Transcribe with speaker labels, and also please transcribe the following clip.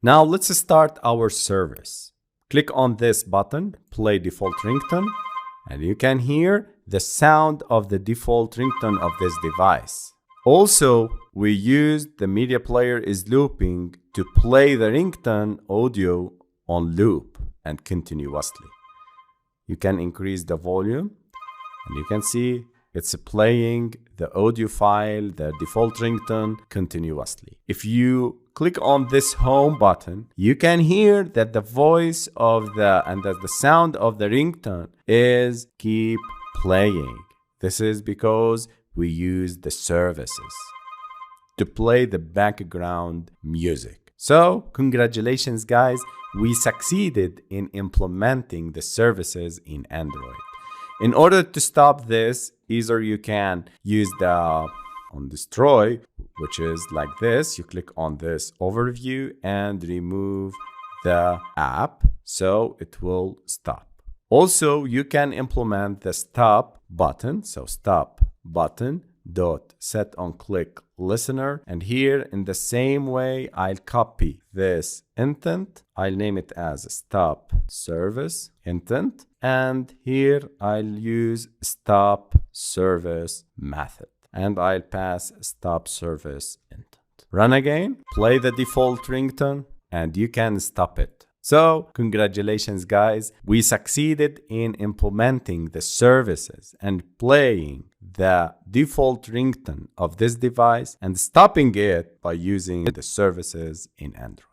Speaker 1: Now let's start our service. Click on this button, play default ringtone, and you can hear the sound of the default ringtone of this device. Also, we used the media player is looping to play the ringtone audio on loop and continuously. You can increase the volume and you can see it's playing the audio file, the default ringtone continuously. If you click on this home button, you can hear that the voice of the sound of the ringtone is keep playing. This is because we use the services to play the background music. So congratulations guys, we succeeded in implementing the services in Android. In order to stop this, either you can use the destroy, which is like this. You click on this overview and remove the app, so it will stop. Also, you can implement the stop button. So stop button dot set on click listener, and here in the same way I'll copy this intent, I'll name it as stop service intent, and here I'll use stop service method and I'll pass stop service intent. Run again, play the default ringtone, and you can stop it. So congratulations guys, we succeeded in implementing the services and playing the default ringtone of this device and stopping it by using the services in Android.